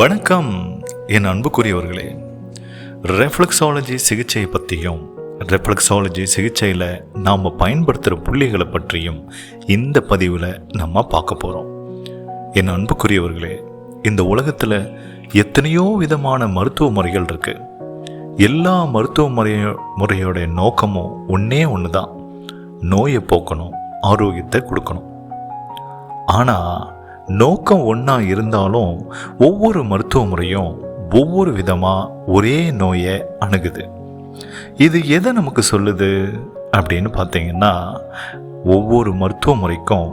வணக்கம் என் அன்புக்குரியவர்களே. ரெஃப்ளெக்ஸாலஜி சிகிச்சை பற்றியும் ரெஃப்ளெக்ஸாலஜி சிகிச்சையில் நாம் பயன்படுத்துகிற புள்ளிகளை பற்றியும் இந்த பதிவில் நம்ம பார்க்க போகிறோம். என் அன்புக்குரியவர்களே, இந்த உலகத்தில் எத்தனையோ விதமான மருத்துவ முறைகள் இருக்குது. எல்லா மருத்துவ முறையோட நோக்கமும் ஒன்று தான், நோயை போக்கணும், ஆரோக்கியத்தை கொடுக்கணும். ஆனால் நோக்கம் ஒன்றா இருந்தாலும் ஒவ்வொரு மருத்துவ முறையும் ஒவ்வொரு விதமாக ஒரே நோயை அணுகுது. இது எதை நமக்கு சொல்லுது அப்படின்னு பார்த்தீங்கன்னா, ஒவ்வொரு மருத்துவ முறைக்கும்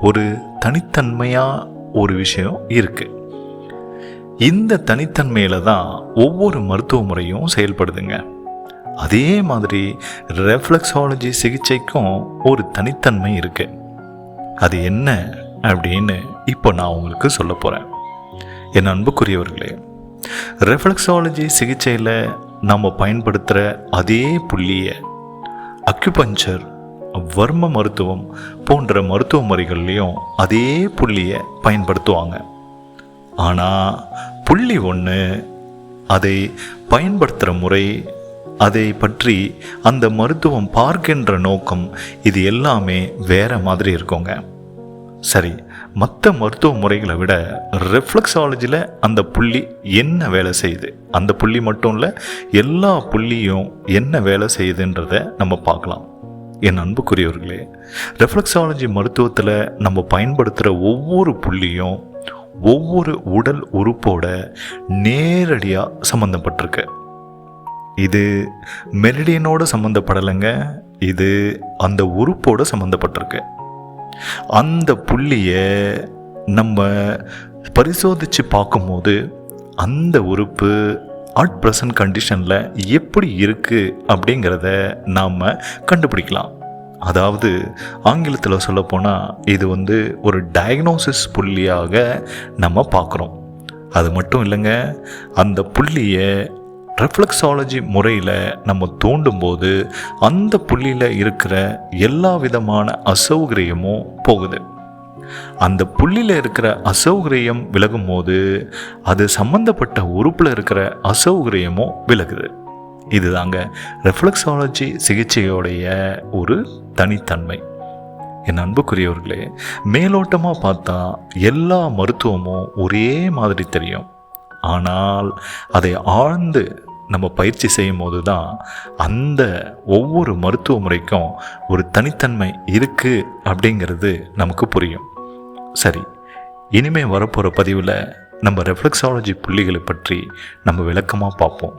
ஒரு தனித்தன்மையாக ஒரு விஷயம் இருக்குது. இந்த தனித்தன்மையில் தான் ஒவ்வொரு மருத்துவ முறையும் செயல்படுதுங்க. அதே மாதிரி ரெஃப்ளெக்ஸாலஜி சிகிச்சைக்கும் ஒரு தனித்தன்மை இருக்குது. அது என்ன அப்படின்னு இப்போ நான் உங்களுக்கு சொல்ல போகிறேன். என் அன்புக்குரியவர்களே, ரெஃப்ளெக்ஸாலஜி சிகிச்சையில் நம்ம பயன்படுத்துகிற அதே புள்ளியை அக்யூபஞ்சர், வர்ம மருத்துவம் போன்ற மருத்துவ முறைகள்லையும் அதே புள்ளியை பயன்படுத்துவாங்க. ஆனால் புள்ளி ஒன்று, அதை பயன்படுத்துகிற முறை, அதை பற்றி அந்த மருத்துவம் பார்க்கின்ற நோக்கம், இது எல்லாமே வேறு மாதிரி இருக்குங்க. சரி, மற்ற மருத்துவ முறைகளை விட ரெஃப்ளெக்ஸாலஜியில் அந்த புள்ளி என்ன வேலை செய்யுது, அந்த புள்ளி மட்டும் இல்லை, எல்லா புள்ளியும் என்ன வேலை செய்யுதுன்றதை நம்ம பார்க்கலாம். என் அன்புக்குரியவர்களே, ரெஃப்ளெக்ஸாலஜி மருத்துவத்தில் நம்ம பயன்படுத்துகிற ஒவ்வொரு புள்ளியும் ஒவ்வொரு உடல் உறுப்போட நேரடியாக சம்மந்தப்பட்டிருக்கு. இது மெரிடியனோடு சம்மந்தப்படலைங்க, இது அந்த உறுப்போடு சம்மந்தப்பட்டிருக்கு. அந்த புள்ளியை நம்ம பரிசோதித்து பார்க்கும்போது அந்த உறுப்பு அட் ப்ரெசன்ட் கண்டிஷனில் எப்படி இருக்குது அப்படிங்கிறத நாம் கண்டுபிடிக்கலாம். அதாவது ஆங்கிலத்தில் சொல்லப்போனால் இது ஒரு டயக்னோசிஸ் புள்ளியாக நம்ம பார்க்குறோம். அது மட்டும் இல்லைங்க, அந்த புள்ளியை ரெஃப்ளெக்ஸாலஜி முறையில் நம்ம தூண்டும்போது அந்த புள்ளியில் இருக்கிற எல்லா விதமான அசௌகரியமும் போகுது. அந்த புள்ளியில் இருக்கிற அசௌகரியம் விலகும் போது அது சம்பந்தப்பட்ட உறுப்பில் இருக்கிற அசௌகரியமும் விலகுது. இதுதாங்க ரெஃப்ளெக்ஸாலஜி சிகிச்சையோடைய ஒரு தனித்தன்மை. என் அன்புக்குரியவர்களே, மேலோட்டமாக பார்த்தா எல்லா மருத்துவமும் ஒரே மாதிரி தெரியும். ஆனால் அதை ஆழ்ந்து நம்ம பயிற்சி செய்யும் போது தான் அந்த ஒவ்வொரு மருத்துவ முறைக்கும் ஒரு தனித்தன்மை இருக்குது அப்படிங்கிறது நமக்கு புரியும். சரி, இனிமேல் வரப்போகிற பதிவில் நம்ம ரெஃப்ளெக்ஸாலஜி புள்ளிகளை பற்றி நம்ம விளக்கமாக பார்ப்போம்.